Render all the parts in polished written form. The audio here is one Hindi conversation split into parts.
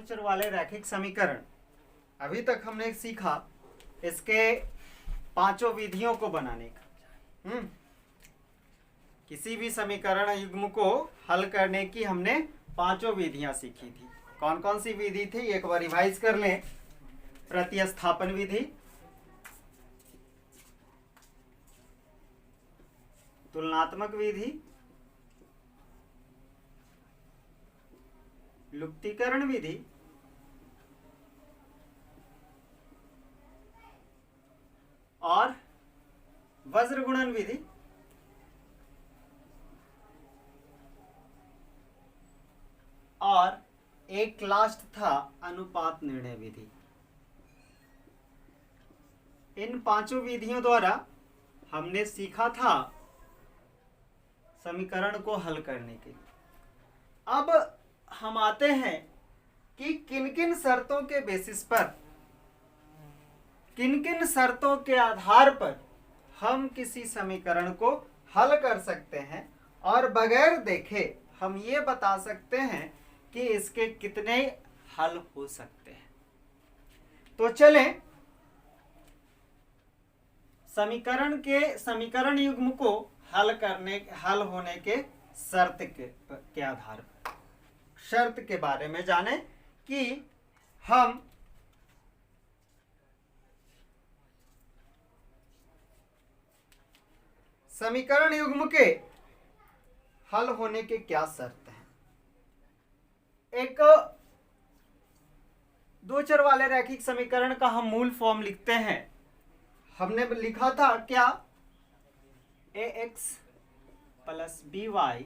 चर वाले रैखिक समीकरण। अभी तक हमने सीखा इसके पांचों विधियों को बनाने का। किसी भी समीकरण युग्म को हल करने की हमने पांचों विधियां सीखी थी। कौन कौन सी विधि थी एक बार रिवाइज कर लें। प्रतिस्थापन विधि, तुलनात्मक विधि, लुप्तीकरण विधि, और वज्र गुणन विधि, और एक लास्ट था अनुपात निर्णय विधि। इन पांचों विधियों द्वारा हमने सीखा था समीकरण को हल करने के लिए। अब हम आते हैं कि किन किन शर्तों के बेसिस पर, किन किन शर्तों के आधार पर हम किसी समीकरण को हल कर सकते हैं और बगैर देखे हम ये बता सकते हैं कि इसके कितने हल हो सकते हैं। तो चलें समीकरण युग्म को हल होने के शर्त के आधार पर शर्त के बारे में जानें कि हम समीकरण युग्म के हल होने के क्या शर्त हैं। एक दो चर वाले रैखिक समीकरण का हम मूल फॉर्म लिखते हैं। हमने लिखा था क्या, ax प्लस by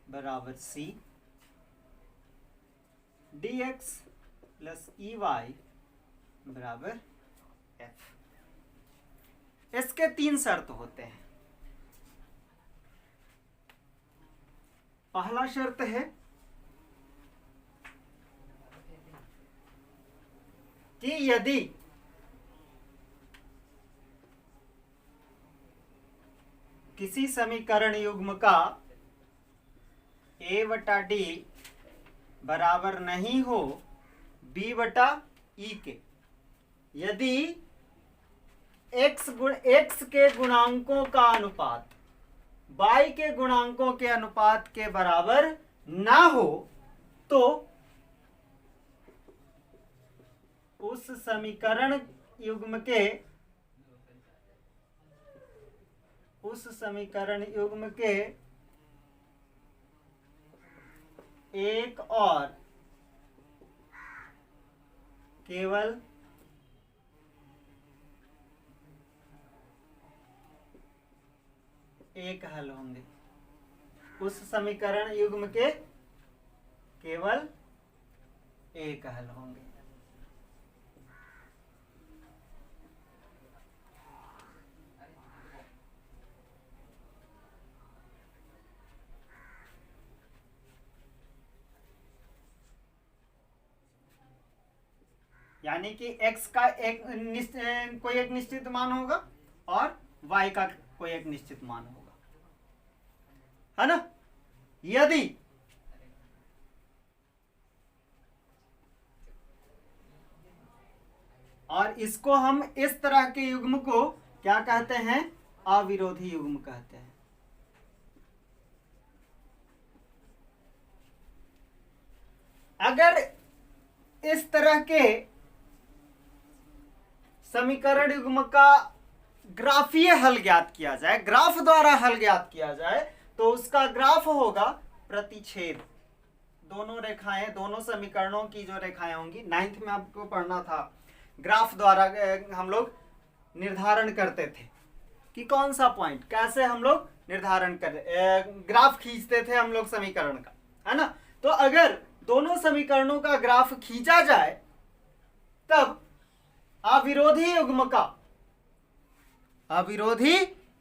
बराबर c, dx प्लस ey बराबर f। इसके तीन शर्त होते हैं। पहला शर्त है कि यदि किसी समीकरण युग्म का a बटा d बराबर नहीं हो b बटा e के, यदि x के गुणांकों का अनुपात y के गुणांकों के अनुपात के बराबर ना हो तो उस समीकरण युग्म के एक और केवल एक हल होंगे। उस समीकरण युग्म के केवल एक हल होंगे। यानी कि x का कोई एक निश्चित मान होगा और y का कोई एक निश्चित मान होगा, है ना। यदि और इसको हम इस तरह के युग्म को क्या कहते हैं, अविरोधी युग्म कहते हैं। अगर इस तरह के समीकरण युग्म का ग्राफीय हल ज्ञात किया जाए, ग्राफ द्वारा हल ज्ञात किया जाए, तो उसका ग्राफ होगा प्रतिच्छेद। दोनों रेखाएं, दोनों समीकरणों की जो रेखाएं होंगी, 9th में आपको पढ़ना था, ग्राफ द्वारा हम लोग निर्धारण करते थे कि कौन सा पॉइंट, कैसे हम लोग निर्धारण ग्राफ खींचते थे हम लोग समीकरण का, है ना। तो अगर दोनों समीकरणों का ग्राफ खींचा जाए तब अविरोधी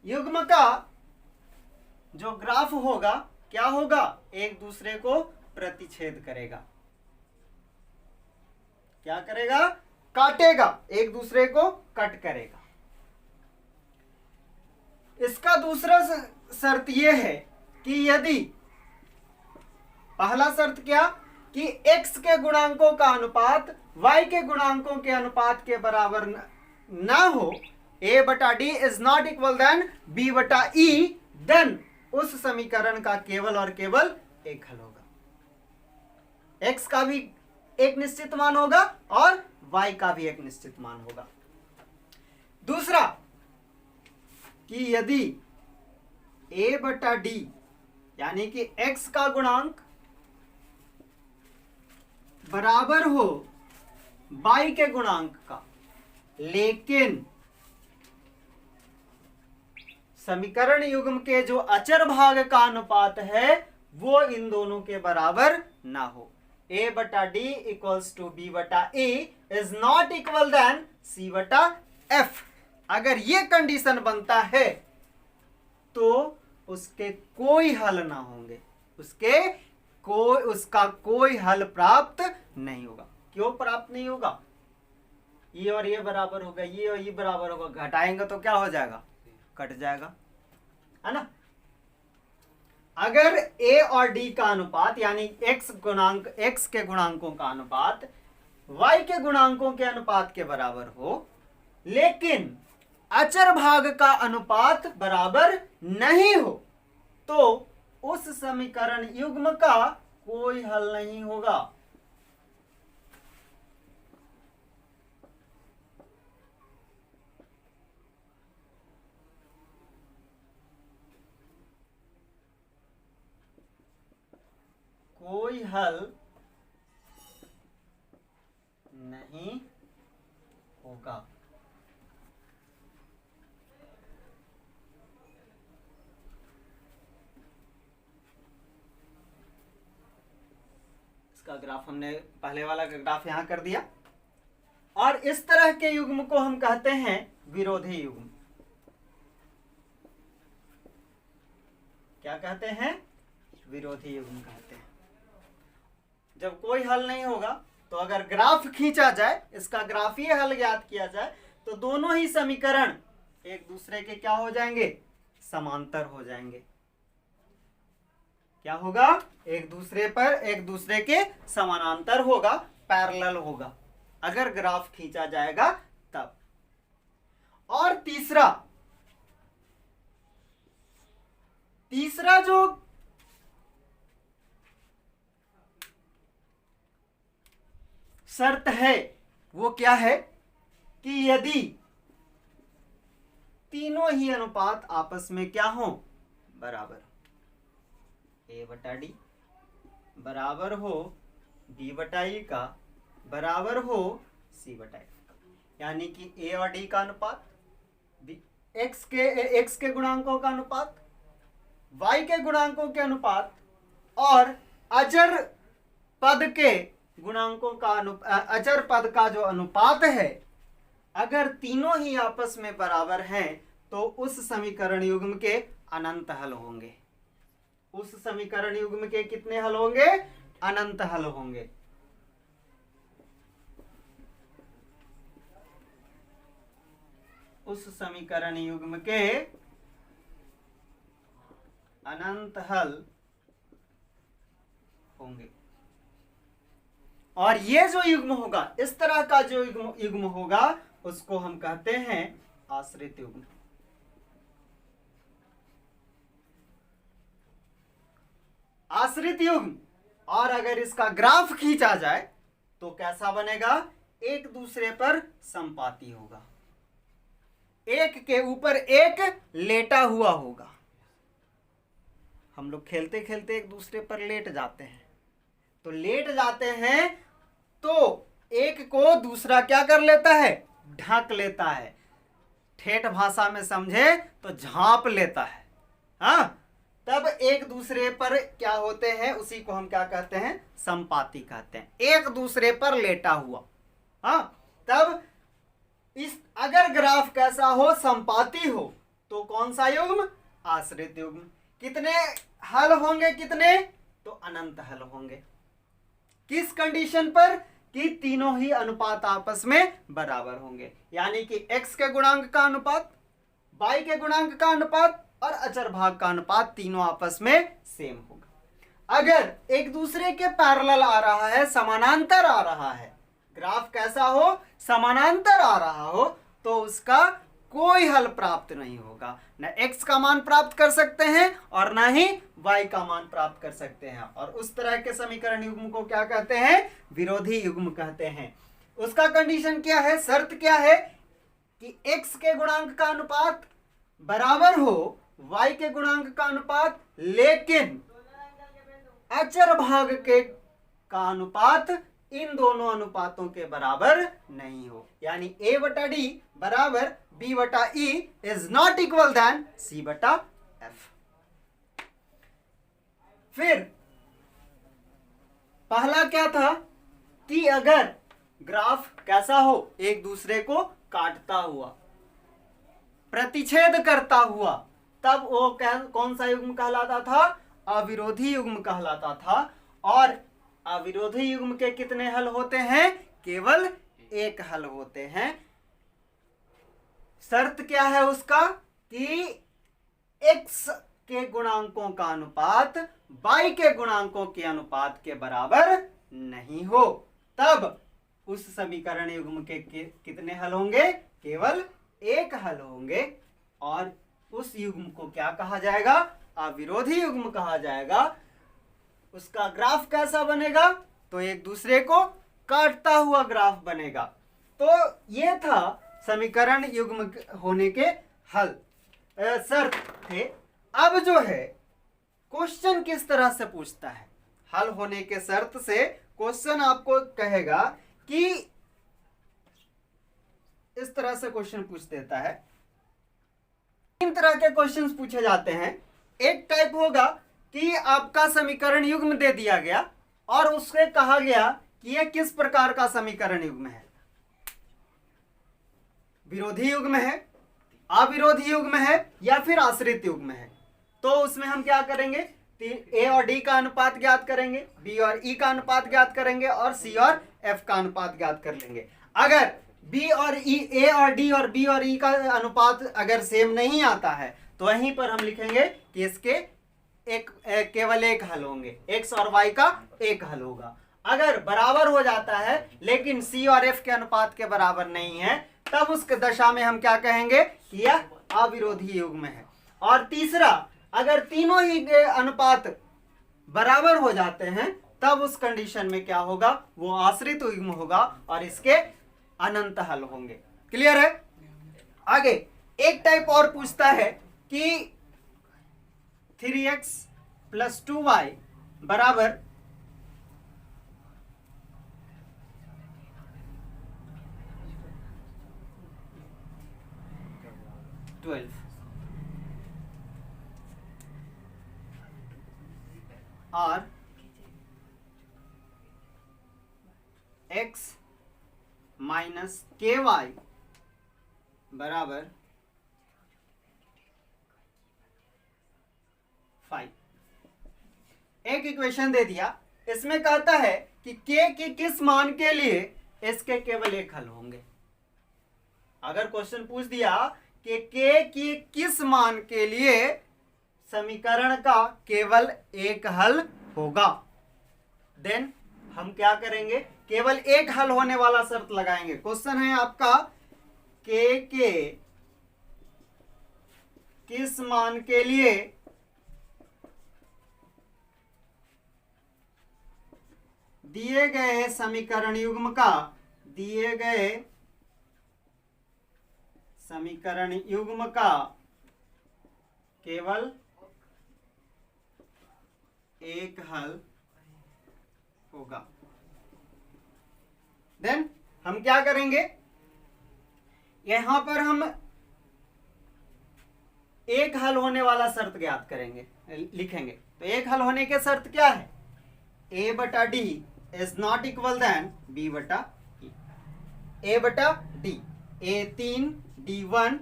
युग्म का जो ग्राफ होगा क्या होगा, एक दूसरे को प्रतिच्छेद करेगा। क्या करेगा, काटेगा, एक दूसरे को कट करेगा। इसका दूसरा शर्त यह है कि यदि, पहला शर्त क्या कि x के गुणांकों का अनुपात y के गुणांकों के अनुपात के बराबर ना हो, a बटा d is not equal than b बटा ई, देन उस समीकरण का केवल और केवल एक हल होगा। x का भी एक निश्चित मान होगा और y का भी एक निश्चित मान होगा। दूसरा कि यदि a बटा डी यानी कि x का गुणांक बराबर हो y के गुणांक का, लेकिन समीकरण युग्म के जो अचर भाग का अनुपात है वो इन दोनों के बराबर ना हो, a बटा डी इक्वल्स टू b बटा a is not equal than c बटा f। अगर ये कंडीशन बनता है तो उसके कोई हल ना होंगे, उसका कोई हल प्राप्त नहीं होगा। क्यों प्राप्त नहीं होगा? ये और ये बराबर होगा, ये और ये बराबर होगा, घटाएंगे तो क्या हो जाएगा? कट जाएगा, है ना। अगर a और d का अनुपात यानी x के गुणांकों का अनुपात y के गुणांकों के अनुपात के बराबर हो, लेकिन अचर भाग का अनुपात बराबर नहीं हो, तो उस समीकरण युग्म का कोई हल नहीं होगा। कोई हल नहीं होगा। इसका ग्राफ हमने पहले वाला का ग्राफ यहां कर दिया, और इस तरह के युग्म को हम कहते हैं विरोधी युग्म। क्या कहते हैं? विरोधी युग्म कहते हैं। जब कोई हल नहीं होगा तो अगर ग्राफ खींचा जाए, इसका ग्राफीय हल ज्ञात किया जाए, तो दोनों ही समीकरण एक दूसरे के क्या हो जाएंगे? समांतर हो जाएंगे। क्या होगा? एक दूसरे के समानांतर होगा, पैरेलल होगा, अगर ग्राफ खींचा जाएगा तब। और तीसरा जो शर्त है वो क्या है कि यदि तीनों ही अनुपात आपस में क्या हो? बराबर। a बटा डी बराबर हो b बटा ई का, बराबर हो c बटा f का, यानी कि a और d का अनुपात, x के गुणांकों का अनुपात, y के गुणांकों के अनुपात, और अचर पद के गुणांकों का अचर पद का जो अनुपात है, अगर तीनों ही आपस में बराबर हैं तो उस समीकरण युग्म के अनंत हल होंगे। उस समीकरण युग्म के कितने हल होंगे? अनंत हल होंगे। उस समीकरण युग्म के अनंत हल होंगे। और ये जो युग्म होगा, इस तरह का जो युग्म होगा, उसको हम कहते हैं आश्रित युग्म। आश्रित युग्म। और अगर इसका ग्राफ खींचा जाए तो कैसा बनेगा? एक दूसरे पर संपाती होगा, एक के ऊपर एक लेटा हुआ होगा। हम लोग खेलते खेलते एक दूसरे पर लेट जाते हैं, तो लेट जाते हैं तो एक को दूसरा क्या कर लेता है? ढक लेता है। ठेठ भाषा में समझे तो झांप लेता है। हाँ, तब एक दूसरे पर क्या होते हैं? उसी को हम क्या कहते हैं? संपाती कहते हैं। एक दूसरे पर लेटा हुआ। हाँ, तब अगर ग्राफ कैसा हो? संपाती हो, तो कौन सा युग्म? आश्रित युग्म। कितने हल होंगे? कितने? तो अनंत हल होंगे। किस कंडीशन पर? कि तीनों ही अनुपात आपस में बराबर होंगे, यानी कि x के गुणांक का अनुपात, y के गुणांक का अनुपात और अचर भाग का अनुपात तीनों आपस में सेम होगा। अगर एक दूसरे के पैरेलल आ रहा है, समानांतर आ रहा है, ग्राफ कैसा हो, समानांतर आ रहा हो, तो उसका कोई हल प्राप्त नहीं होगा। न x का मान प्राप्त कर सकते हैं और न ही y का मान प्राप्त कर सकते हैं। और उस तरह के समीकरण युग्म को क्या कहते हैं, विरोधी युग्म कहते हैं। उसका कंडीशन क्या है, शर्त क्या है कि x के गुणांक का अनुपात बराबर हो y के गुणांक का अनुपात, लेकिन अचर भाग के का अनुपात इन दोनों अनुपातों के बराबर नहीं हो। यानी a बटा डी बराबर b बटा e is not equal than c बटा f। फिर पहला क्या था कि अगर ग्राफ कैसा हो, एक दूसरे को काटता हुआ, प्रतिच्छेद करता हुआ, तब वो कौन सा युग्म कहलाता था, अविरोधी युग्म कहलाता था। और अविरोधी युग्म के कितने हल होते हैं, केवल एक हल होते हैं। शर्त क्या है उसका कि x के गुणांकों का अनुपात y के गुणांकों के अनुपात के बराबर नहीं हो, तब उस समीकरण युग्म के कितने हल होंगे, केवल एक हल होंगे। और उस युग्म को क्या कहा जाएगा, अविरोधी युग्म कहा जाएगा। उसका ग्राफ कैसा बनेगा, तो एक दूसरे को काटता हुआ ग्राफ बनेगा। तो ये था समीकरण युग्म होने के हल, शर्त थे। अब जो है क्वेश्चन किस तरह से पूछता है, हल होने के शर्त से क्वेश्चन आपको कहेगा कि इस तरह से क्वेश्चन पूछ देता है। तीन तरह के क्वेश्चंस पूछे जाते हैं। एक टाइप होगा कि आपका समीकरण युग्म दे दिया गया और उससे कहा गया कि यह किस प्रकार का समीकरण युग्म है, विरोधी युग्म है, अविरोधी युग्म है या फिर आश्रित युग्म है। तो उसमें हम क्या करेंगे, ए और डी का अनुपात ज्ञात करेंगे, बी और ई का अनुपात ज्ञात करेंगे और सी और एफ का अनुपात ज्ञात कर लेंगे। अगर बी और ई, ए और डी और बी और ई का अनुपात अगर सेम नहीं आता है तो वहीं पर हम लिखेंगे कि इसके केवल एक हल होंगे, एक्स और वाई का एक हल होगा। अगर बराबर हो जाता है लेकिन सी और एफ के अनुपात के बराबर नहीं है, तब उस दशा में हम क्या कहेंगे कि यह अविरोधी युग्म है। और तीसरा, अगर तीनों ही अनुपात बराबर हो जाते हैं तब उस कंडीशन में क्या होगा, वो आश्रित युग्म होगा और इसके अनंत हल होंगे। क्लियर है। आगे एक टाइप और पूछता है कि 3x + 2y बराबर 12 और x - ky बराबर 5। एक इक्वेशन दे दिया, इसमें कहता है कि k की किस मान के लिए इसके केवल एक हल होंगे। अगर क्वेश्चन पूछ दिया कि k की किस मान के लिए समीकरण का केवल एक हल होगा, देन हम क्या करेंगे, केवल एक हल होने वाला शर्त लगाएंगे। क्वेश्चन है आपका k के किस मान के लिए दिए गए समीकरण युग्म का, दिए गए समीकरण युग्म का केवल एक हल होगा। देन हम क्या करेंगे, यहां पर हम एक हल होने वाला शर्त ज्ञात करेंगे, लिखेंगे। तो एक हल होने के शर्त क्या है, a बटा d is not equal than b बटा ई। a बटा डी, a 3 d1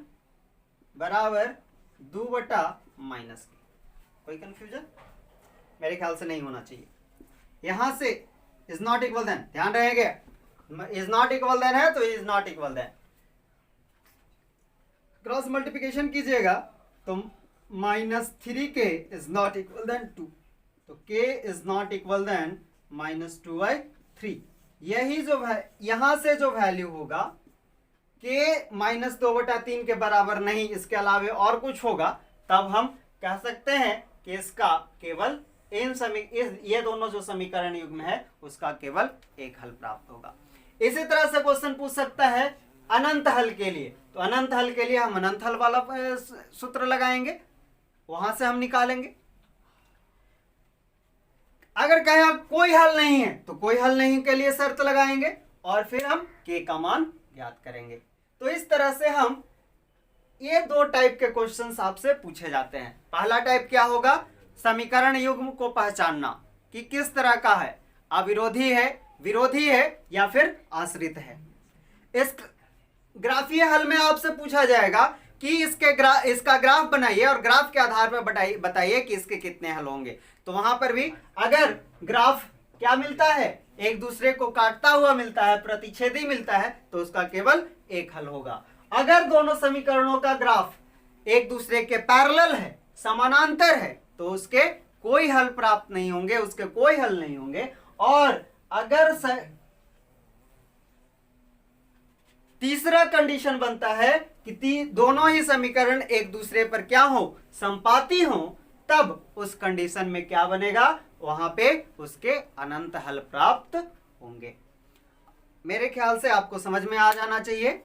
बराबर 2 बटा -k। कोई कंफ्यूजन मेरे ख्याल से नहीं होना चाहिए। यहां से इज नॉट इक्वल देन, ध्यान रहेगा, इज नॉट इक्वल देन है तो is not equal than, cross multiplication कीजिएगा तो -3k is not equal then 2। तो k is not equal than -2/3। यही जो यहां से जो वैल्यू होगा k -2/3 के बराबर नहीं, इसके अलावे और कुछ होगा, तब हम कह सकते हैं कि इसका केवल ये दोनों जो समीकरण युग्म है उसका केवल एक हल प्राप्त होगा। इसी तरह से क्वेश्चन पूछ सकता है अनंत हल के लिए, तो अनंत हल के लिए हम अनंत हल वाला सूत्र लगाएंगे, वहां से हम निकालेंगे। अगर कहे कोई हल नहीं है तो कोई हल नहीं के लिए शर्त लगाएंगे और फिर हम k का मान ज्ञात करेंगे। तो इस तरह से हम ये दो टाइप के क्वेश्चंस आपसे पूछे जाते हैं। पहला टाइप क्या होगा, समीकरण युग्म को पहचानना कि किस तरह का है, अविरोधी है, विरोधी है या फिर आश्रित है। इस ग्राफीय हल में आपसे पूछा जाएगा कि इसका ग्राफ बनाइए और ग्राफ के आधार पर बताइए कि इसके कितने हल होंगे। तो वहां पर भी अगर ग्राफ क्या मिलता है, एक दूसरे को काटता हुआ मिलता है, प्रतिच्छेदी मिलता है, तो उसका केवल एक हल होगा। अगर दोनों समीकरणों का ग्राफ एक दूसरे के पैरेलल है, समानांतर है, तो उसके कोई हल प्राप्त नहीं होंगे, उसके कोई हल नहीं होंगे। और अगर तीसरा कंडीशन बनता है कि दोनों ही समीकरण एक दूसरे पर क्या हो, संपाती हो, तब उस कंडीशन में क्या बनेगा, वहां पे उसके अनंत हल प्राप्त होंगे। मेरे ख्याल से आपको समझ में आ जाना चाहिए।